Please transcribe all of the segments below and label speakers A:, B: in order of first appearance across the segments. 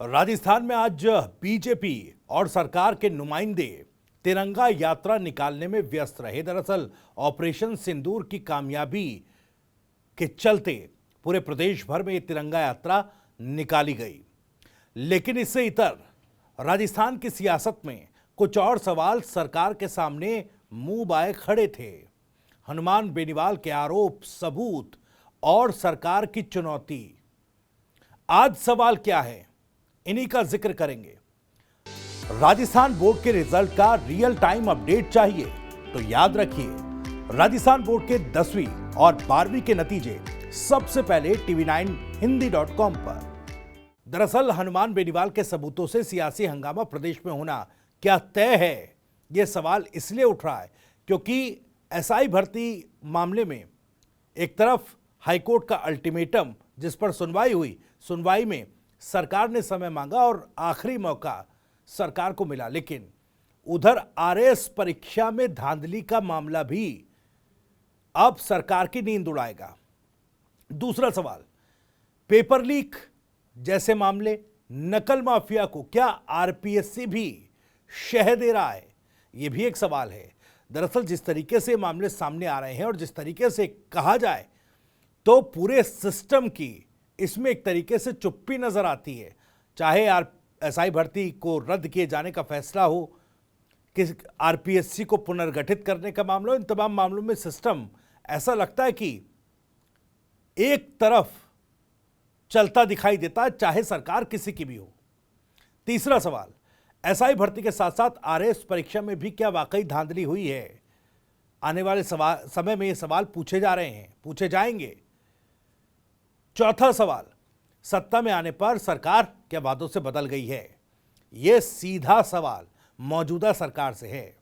A: राजस्थान में आज बीजेपी और सरकार के नुमाइंदे तिरंगा यात्रा निकालने में व्यस्त रहे। दरअसल ऑपरेशन सिंदूर की कामयाबी के चलते पूरे प्रदेश भर में ये तिरंगा यात्रा निकाली गई, लेकिन इससे इतर राजस्थान की सियासत में कुछ और सवाल सरकार के सामने मुंह बाए खड़े थे। हनुमान बेनीवाल के आरोप, सबूत और सरकार की चुनौती। आज सवाल क्या है, इन्हीं का जिक्र करेंगे। राजस्थान बोर्ड के रिजल्ट का रियल टाइम अपडेट चाहिए तो याद रखिए, राजस्थान बोर्ड के 10वीं और 12वीं के नतीजे सबसे पहले tv9hindi.com पर। दरअसल हनुमान बेनीवाल के सबूतों से सियासी हंगामा प्रदेश में होना क्या तय है, यह सवाल इसलिए उठ रहा है क्योंकि एसआई भर्ती मामले में एक तरफ हाईकोर्ट का अल्टीमेटम जिस पर सुनवाई हुई, सुनवाई में सरकार ने समय मांगा और आखिरी मौका सरकार को मिला, लेकिन उधर आरएएस परीक्षा में धांधली का मामला भी अब सरकार की नींद उड़ाएगा। दूसरा सवाल, पेपर लीक जैसे मामले, नकल माफिया को क्या आरपीएससी भी शह दे रहा है, यह भी एक सवाल है। दरअसल जिस तरीके से मामले सामने आ रहे हैं और जिस तरीके से कहा जाए तो पूरे सिस्टम की इसमें एक तरीके से चुप्पी नजर आती है। चाहे एसआई भर्ती को रद्द किए जाने का फैसला हो, कि आरपीएससी को पुनर्गठित करने का मामला हो, इन तमाम मामलों में सिस्टम ऐसा लगता है कि एक तरफ चलता दिखाई देता है, चाहे सरकार किसी की भी हो। तीसरा सवाल, एसआई भर्ती के साथ साथ आरएएस परीक्षा में भी क्या वाकई धांधली हुई है? आने वाले समय में ये सवाल पूछे जा रहे हैं, पूछे जाएंगे। चौथा सवाल, सत्ता में आने पर सरकार क्या वादों से बदल गई है? यह सीधा सवाल मौजूदा सरकार से है।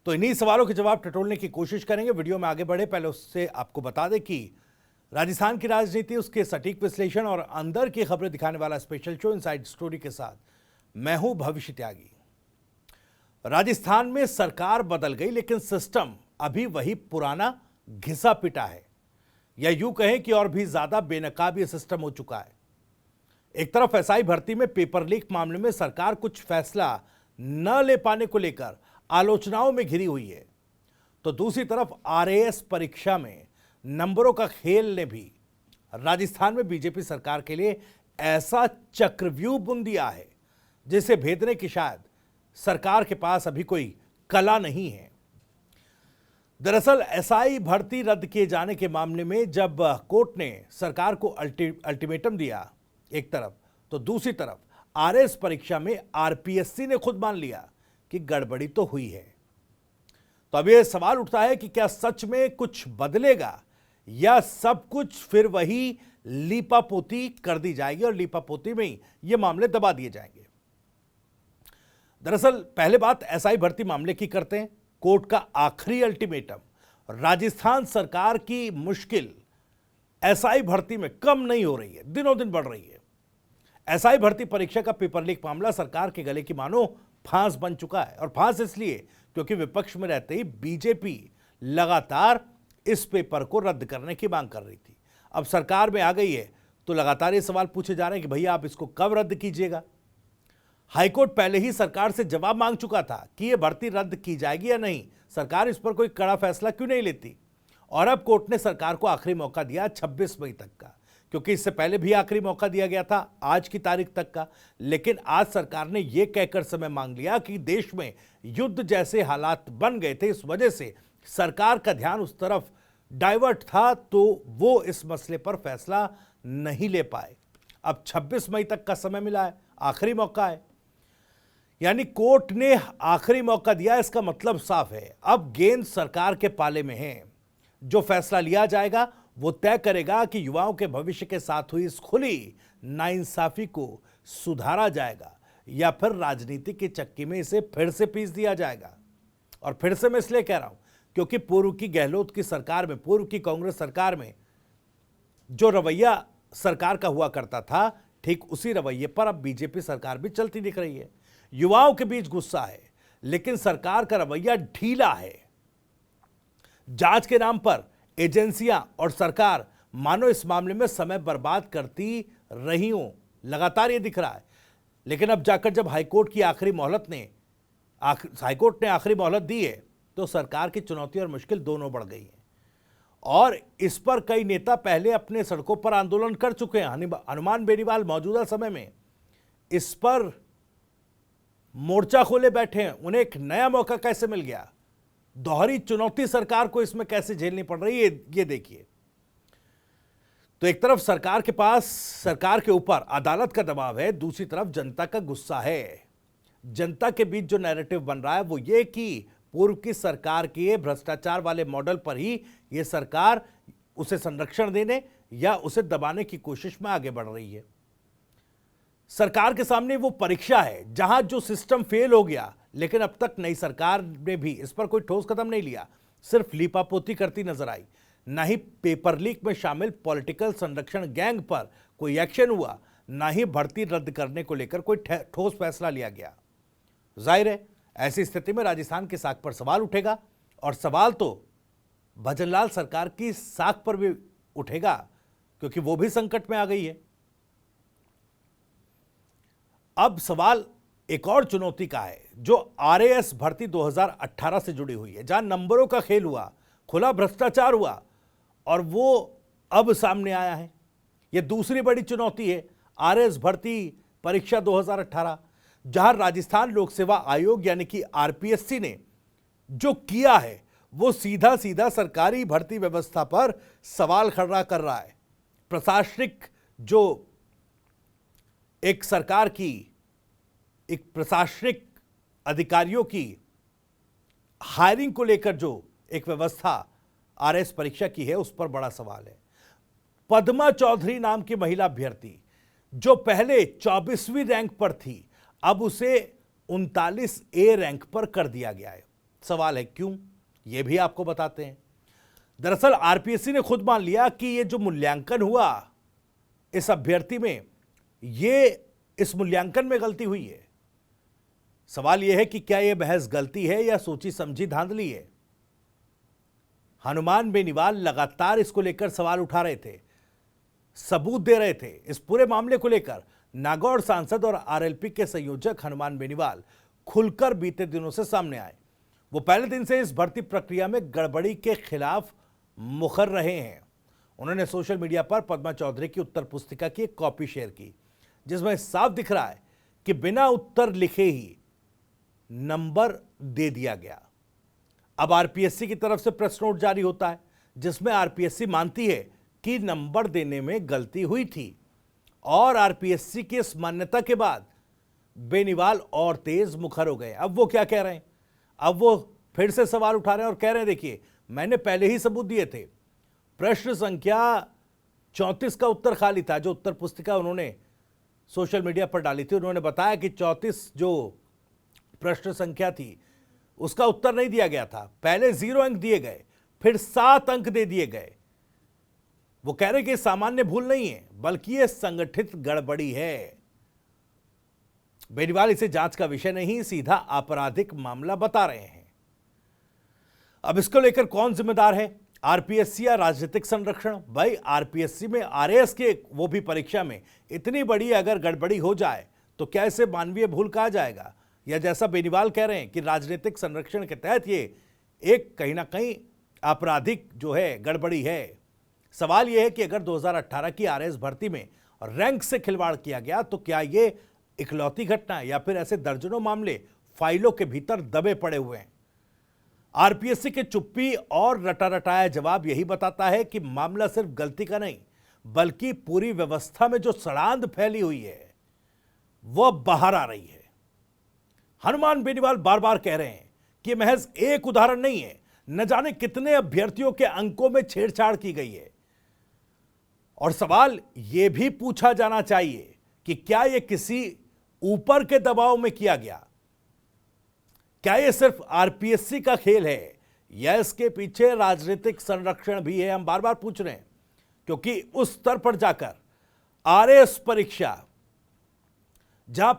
A: तो इन्हीं सवालों के जवाब टटोलने की कोशिश करेंगे। वीडियो में आगे बढ़े पहले उससे आपको बता दें कि राजस्थान की राजनीति, उसके सटीक विश्लेषण और अंदर की खबरें दिखाने वाला स्पेशल शो इनसाइड स्टोरी के साथ मैं हूं भविष्य त्यागी। राजस्थान में सरकार बदल गई, लेकिन सिस्टम अभी वही पुराना घिसा पिटा है, या यूं कहें कि और भी ज्यादा बेनकाब यह सिस्टम हो चुका है। एक तरफ एसआई भर्ती में पेपर लीक मामले में सरकार कुछ फैसला न ले पाने को लेकर आलोचनाओं में घिरी हुई है, तो दूसरी तरफ आरएएस परीक्षा में नंबरों का खेल ने भी राजस्थान में बीजेपी सरकार के लिए ऐसा चक्रव्यूह बुन दिया है जिसे भेदने की शायद सरकार के पास अभी कोई कला नहीं है। दरअसल एसआई भर्ती रद्द किए जाने के मामले में जब कोर्ट ने सरकार को अल्टीमेटम दिया एक तरफ, तो दूसरी तरफ आरएएस परीक्षा में आरपीएससी ने खुद मान लिया कि गड़बड़ी तो हुई है। तो अब यह सवाल उठता है कि क्या सच में कुछ बदलेगा या सब कुछ फिर वही लीपापोती कर दी जाएगी और लीपापोती में ही ये मामले दबा दिए जाएंगे। दरअसल पहले बात एसआई भर्ती मामले की करते हैं। कोर्ट का आखिरी अल्टीमेटम, राजस्थान सरकार की मुश्किल एसआई भर्ती में कम नहीं हो रही है, दिनों दिन बढ़ रही है। एसआई भर्ती परीक्षा का पेपर लीक मामला सरकार के गले की मानो फांस बन चुका है, और फांस इसलिए क्योंकि विपक्ष में रहते ही बीजेपी लगातार इस पेपर को रद्द करने की मांग कर रही थी। अब सरकार में आ गई है तो लगातार ये सवाल पूछे जा रहे हैं कि भैया आप इसको कब रद्द कीजिएगा। हाईकोर्ट पहले ही सरकार से जवाब मांग चुका था कि यह भर्ती रद्द की जाएगी या नहीं, सरकार इस पर कोई कड़ा फैसला क्यों नहीं लेती। और अब कोर्ट ने सरकार को आखिरी मौका दिया 26 मई तक का, क्योंकि इससे पहले भी आखिरी मौका दिया गया था आज की तारीख तक का। लेकिन आज सरकार ने यह कहकर समय मांग लिया कि देश में युद्ध जैसे हालात बन गए थे, इस वजह से सरकार का ध्यान उस तरफ डाइवर्ट था, तो वो इस मसले पर फैसला नहीं ले पाए। अब 26 मई तक का समय मिला है, आखिरी मौका है, यानी कोर्ट ने आखिरी मौका दिया। इसका मतलब साफ है, अब गेंद सरकार के पाले में है। जो फैसला लिया जाएगा वो तय करेगा कि युवाओं के भविष्य के साथ हुई इस खुली नाइंसाफी को सुधारा जाएगा या फिर राजनीति की चक्की में इसे फिर से पीस दिया जाएगा। और फिर से मैं इसलिए कह रहा हूं क्योंकि पूर्व की गहलोत की सरकार में, पूर्व की कांग्रेस सरकार में जो रवैया सरकार का हुआ करता था, ठीक उसी रवैये पर अब बीजेपी सरकार भी चलती दिख रही है। युवाओं के बीच गुस्सा है, लेकिन सरकार का रवैया ढीला है। जांच के नाम पर एजेंसियां और सरकार मानो इस मामले में समय बर्बाद करती रही हो लगातार ये दिख रहा है। लेकिन अब जाकर जब हाईकोर्ट ने आखिरी मोहलत दी है तो सरकार की चुनौती और मुश्किल दोनों बढ़ गई हैं। और इस पर कई नेता पहले अपने सड़कों पर आंदोलन कर चुके हैं। हनुमान बेनीवाल मौजूदा समय में इस पर मोर्चा खोले बैठे हैं। उन्हें एक नया मौका कैसे मिल गया, दोहरी चुनौती सरकार को इसमें कैसे झेलनी पड़ रही है, ये देखिए। तो एक तरफ सरकार के ऊपर अदालत का दबाव है, दूसरी तरफ जनता का गुस्सा है। जनता के बीच जो नैरेटिव बन रहा है वो ये कि पूर्व की सरकार के भ्रष्टाचार वाले मॉडल पर ही ये सरकार उसे संरक्षण देने या उसे दबाने की कोशिश में आगे बढ़ रही है। सरकार के सामने वो परीक्षा है जहां जो सिस्टम फेल हो गया, लेकिन अब तक नई सरकार ने भी इस पर कोई ठोस कदम नहीं लिया, सिर्फ लीपापोती करती नजर आई। ना ही पेपर लीक में शामिल पॉलिटिकल संरक्षण गैंग पर कोई एक्शन हुआ, ना ही भर्ती रद्द करने को लेकर कोई ठोस फैसला लिया गया। जाहिर है ऐसी स्थिति में राजस्थान की साख पर सवाल उठेगा, और सवाल तो भजनलाल सरकार की साख पर भी उठेगा, क्योंकि वो भी संकट में आ गई है। अब सवाल एक और चुनौती का है जो आरएएस भर्ती 2018 से जुड़ी हुई है, जहां नंबरों का खेल हुआ, खुला भ्रष्टाचार हुआ और वो अब सामने आया है। यह दूसरी बड़ी चुनौती है आरएएस भर्ती परीक्षा 2018, जहां राजस्थान लोक सेवा आयोग यानी कि आरपीएससी ने जो किया है वो सीधा सीधा सरकारी भर्ती व्यवस्था पर सवाल खड़ा कर रहा है। प्रशासनिक जो एक सरकार की एक प्रशासनिक अधिकारियों की हायरिंग को लेकर जो एक व्यवस्था आरएएस परीक्षा की है उस पर बड़ा सवाल है। पद्मा चौधरी नाम की महिला अभ्यर्थी जो पहले 24वीं रैंक पर थी, अब उसे 39A रैंक पर कर दिया गया है। सवाल है क्यों, यह भी आपको बताते हैं। दरअसल आरपीएससी ने खुद मान लिया कि यह जो मूल्यांकन हुआ इस अभ्यर्थी में, इस मूल्यांकन में गलती हुई है। सवाल यह है कि क्या यह महज गलती है या सोची समझी धांधली है। हनुमान बेनीवाल लगातार इसको लेकर सवाल उठा रहे थे, सबूत दे रहे थे। इस पूरे मामले को लेकर नागौर सांसद और आरएलपी के संयोजक हनुमान बेनीवाल खुलकर बीते दिनों से सामने आए। वो पहले दिन से इस भर्ती प्रक्रिया में गड़बड़ी के खिलाफ मुखर रहे हैं। उन्होंने सोशल मीडिया पर पद्मा चौधरी की उत्तर पुस्तिका की एक कॉपी शेयर की, जिसमें साफ दिख रहा है कि बिना उत्तर लिखे ही नंबर दे दिया गया। अब आरपीएससी की तरफ से प्रेस नोट जारी होता है, जिसमें आरपीएससी मानती है कि नंबर देने में गलती हुई थी, और आरपीएससी की इस मान्यता के बाद बेनीवाल और तेज मुखर हो गए। अब वो क्या कह रहे हैं, अब वो फिर से सवाल उठा रहे हैं और कह रहे हैं देखिए मैंने पहले ही सबूत दिए थे। प्रश्न संख्या 34 का उत्तर खाली था, जो उत्तर पुस्तिका उन्होंने सोशल मीडिया पर डाली थी। उन्होंने बताया कि 34 जो प्रश्न संख्या थी उसका उत्तर नहीं दिया गया था। पहले 0 अंक दिए गए, फिर 7 अंक दे दिए गए। वो कह रहे कि सामान्य भूल नहीं है, बल्कि यह संगठित गड़बड़ी है। बेनीवाल इसे जांच का विषय नहीं, सीधा आपराधिक मामला बता रहे हैं। अब इसको लेकर कौन जिम्मेदार है, आरपीएससी या राजनीतिक संरक्षण? भाई आरपीएससी में आरएएस के वो भी परीक्षा में इतनी बड़ी अगर गड़बड़ी हो जाए तो क्या इसे मानवीय भूल कहा जाएगा, या जैसा बेनीवाल कह रहे हैं कि राजनीतिक संरक्षण के तहत ये एक कहीं ना कहीं आपराधिक जो है गड़बड़ी है। सवाल यह है कि अगर 2018 की आरएएस भर्ती में रैंक से खिलवाड़ किया गया तो क्या ये इकलौती घटना है, या फिर ऐसे दर्जनों मामले फाइलों के भीतर दबे पड़े हुए हैं? आरपीएससी के चुप्पी और रटा रटाया जवाब यही बताता है कि मामला सिर्फ गलती का नहीं, बल्कि पूरी व्यवस्था में जो सड़ांध फैली हुई है वह बाहर आ रही है। हनुमान बेनीवाल बार बार कह रहे हैं कि महज एक उदाहरण नहीं है, न जाने कितने अभ्यर्थियों के अंकों में छेड़छाड़ की गई है। और सवाल यह भी पूछा जाना चाहिए कि क्या यह किसी ऊपर के दबाव में किया गया? क्या यह सिर्फ आरपीएससी का खेल है या इसके पीछे राजनीतिक संरक्षण भी है? हम बार बार पूछ रहे हैं, क्योंकि उस स्तर पर जाकर आरएएस परीक्षा, जहां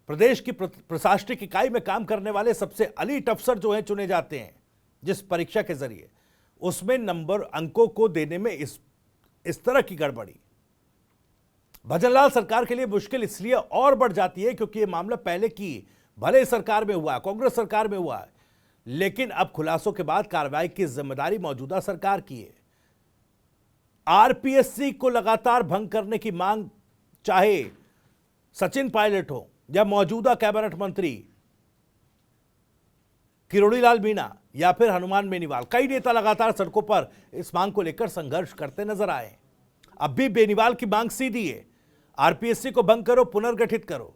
A: प्रदेश की प्रशासनिक इकाई में काम करने वाले सबसे अलीट अफसर जो हैं चुने जाते हैं जिस परीक्षा के जरिए, उसमें नंबर अंकों को देने में इस तरह की गड़बड़ी, भजनलाल सरकार के लिए मुश्किल इसलिए और बढ़ जाती है क्योंकि यह मामला पहले की भले सरकार में हुआ, कांग्रेस सरकार में हुआ, लेकिन अब खुलासों के बाद कार्रवाई की जिम्मेदारी मौजूदा सरकार की है। आरपीएससी को लगातार भंग करने की मांग चाहे सचिन पायलट हो या मौजूदा कैबिनेट मंत्री किरोड़ीलाल मीणा या फिर हनुमान बेनीवाल, कई नेता लगातार सड़कों पर इस मांग को लेकर संघर्ष करते नजर आए। अब भी बेनीवाल की मांग सीधी है, आरपीएससी को भंग करो, पुनर्गठित करो।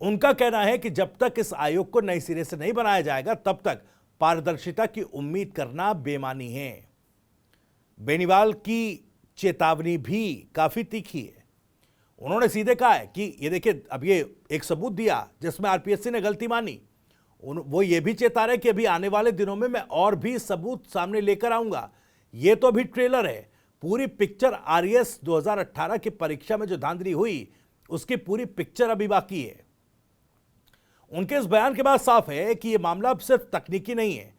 A: उनका कहना है कि जब तक इस आयोग को नए सिरे से नहीं बनाया जाएगा तब तक पारदर्शिता की उम्मीद करना बेमानी है। बेनीवाल की चेतावनी भी काफी तीखी है। उन्होंने सीधे कहा है कि ये देखिए, अब ये एक सबूत दिया जिसमें आरपीएससी ने गलती मानी। वो ये भी चेता रहे कि अभी आने वाले दिनों में मैं और भी सबूत सामने लेकर आऊंगा। ये तो अभी ट्रेलर है, पूरी पिक्चर आरएस 2018 की परीक्षा में जो धांधली हुई उसकी पूरी पिक्चर अभी बाकी है। उनके इस बयान के बाद साफ है कि यह मामला अब सिर्फ तकनीकी नहीं है,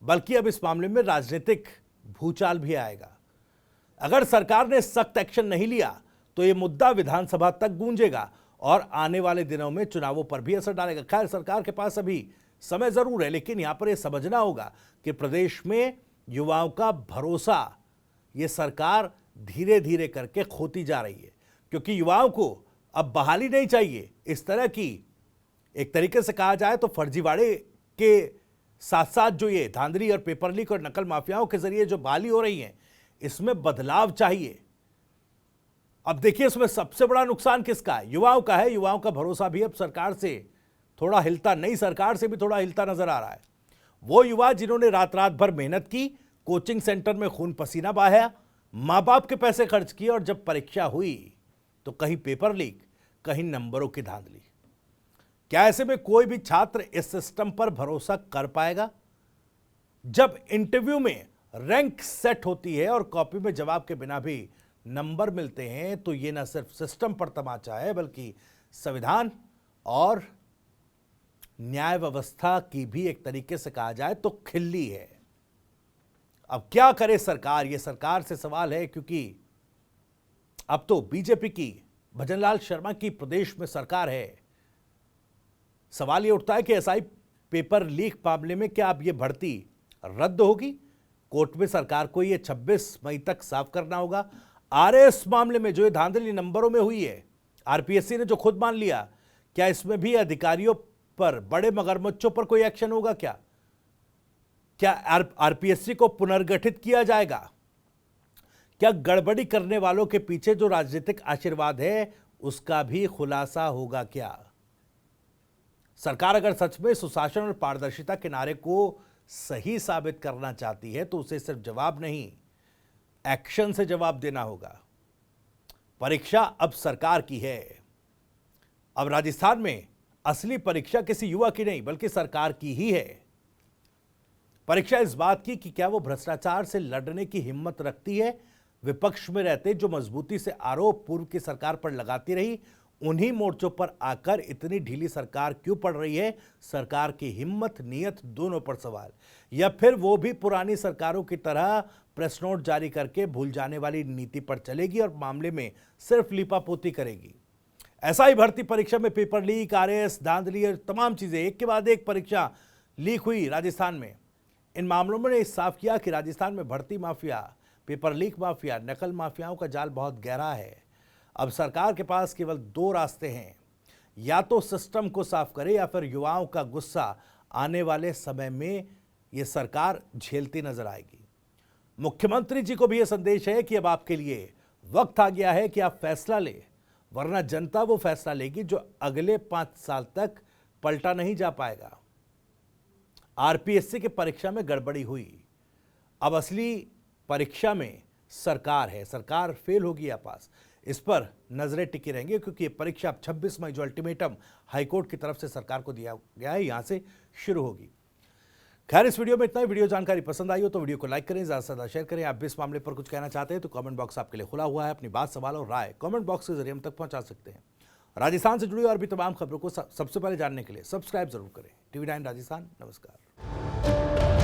A: बल्कि अब इस मामले में राजनीतिक भूचाल भी आएगा। अगर सरकार ने सख्त एक्शन नहीं लिया तो यह मुद्दा विधानसभा तक गूंजेगा और आने वाले दिनों में चुनावों पर भी असर डालेगा। खैर, सरकार के पास अभी समय जरूर है, लेकिन यहां पर यह समझना होगा कि प्रदेश में युवाओं का भरोसा यह सरकार धीरे धीरे करके खोती जा रही है, क्योंकि युवाओं को अब बहाली नहीं चाहिए। इस तरह की, एक तरीके से कहा जाए तो फर्जीवाड़े के साथ साथ जो ये धांधली और पेपर लीक और नकल माफियाओं के जरिए जो बहाली हो रही है, इसमें बदलाव चाहिए। अब देखिए, इसमें सबसे बड़ा नुकसान किसका है? युवाओं का है। युवाओं का भरोसा भी अब सरकार से थोड़ा हिलता, नई सरकार से भी थोड़ा हिलता नजर आ रहा है। वो युवा जिन्होंने रात रात भर मेहनत की, कोचिंग सेंटर में खून पसीना बहाया, मां बाप के पैसे खर्च किए और जब परीक्षा हुई तो कहीं पेपर लीक, कहीं नंबरों की धांधली। क्या ऐसे में कोई भी छात्र इस सिस्टम पर भरोसा कर पाएगा? जब इंटरव्यू में रैंक सेट होती है और कॉपी में जवाब के बिना भी नंबर मिलते हैं तो यह न सिर्फ सिस्टम पर तमाचा है, बल्कि संविधान और न्याय व्यवस्था की भी एक तरीके से कहा जाए तो खिल्ली है। अब क्या करे सरकार? यह सरकार से सवाल है, क्योंकि अब तो बीजेपी की, भजनलाल शर्मा की प्रदेश में सरकार है। सवाल यह उठता है कि एसआई पेपर लीक मामले में क्या अब यह भर्ती रद्द होगी? कोर्ट में सरकार को यह 26 मई तक साफ करना होगा। आरएस मामले में जो ये धांधली नंबरों में हुई है, आरपीएससी ने जो खुद मान लिया, क्या इसमें भी अधिकारियों पर, बड़े मगरमच्छों पर कोई एक्शन होगा? क्या आरपीएससी को पुनर्गठित किया जाएगा? क्या गड़बड़ी करने वालों के पीछे जो राजनीतिक आशीर्वाद है उसका भी खुलासा होगा? क्या सरकार अगर सच में सुशासन और पारदर्शिता के नारे को सही साबित करना चाहती है तो उसे सिर्फ जवाब नहीं, एक्शन से जवाब देना होगा। परीक्षा अब सरकार की है। अब राजस्थान में असली परीक्षा किसी युवा की नहीं बल्कि सरकार की ही है। परीक्षा इस बात की कि क्या वो भ्रष्टाचार से लड़ने की हिम्मत रखती है। विपक्ष में रहते जो मजबूती से आरोप पूर्व की सरकार पर लगाती रही, उन्हीं मोर्चों पर आकर इतनी ढीली सरकार क्यों पड़ रही है? सरकार की हिम्मत, नीयत दोनों पर सवाल। या फिर वो भी पुरानी सरकारों की तरह प्रेस नोट जारी करके भूल जाने वाली नीति पर चलेगी और मामले में सिर्फ लीपापोती करेगी। ऐसा ही भर्ती परीक्षा में पेपर लीक, आरएस, धांधली और तमाम चीजें, एक के बाद एक परीक्षा लीक हुई राजस्थान में। इन मामलों में साफ किया कि राजस्थान में भर्ती माफिया, पेपर लीक माफिया, नकल माफियाओं का जाल बहुत गहरा है। अब सरकार के पास केवल दो रास्ते हैं, या तो सिस्टम को साफ करे या फिर युवाओं का गुस्सा आने वाले समय में ये सरकार झेलती नजर आएगी। मुख्यमंत्री जी को भी यह संदेश है कि अब आपके लिए वक्त आ गया है कि आप फैसला लें, वरना जनता वो फैसला लेगी जो अगले 5 साल तक पलटा नहीं जा पाएगा। आरपीएससी की परीक्षा में गड़बड़ी हुई, अब असली परीक्षा में सरकार है। सरकार फेल होगी या पास, इस पर नजरें टिकी रहेंगी, क्योंकि ये परीक्षा अब 26 मई जो अल्टीमेटम हाईकोर्ट की तरफ से सरकार को दिया गया है, यहां से शुरू होगी। खैर, इस वीडियो में इतना ही। वीडियो जानकारी पसंद आई हो तो वीडियो को लाइक करें, ज्यादा से ज्यादा शेयर करें। आप भी इस मामले पर कुछ कहना चाहते हैं तो कमेंट बॉक्स आपके लिए खुला हुआ है। अपनी बात, सवाल और राय कमेंट बॉक्स के जरिए हम तक पहुंचा सकते हैं। राजस्थान से जुड़ी और भी तमाम खबरों को सबसे पहले जानने के लिए सब्सक्राइब जरूर करें। TV9 राजस्थान। नमस्कार।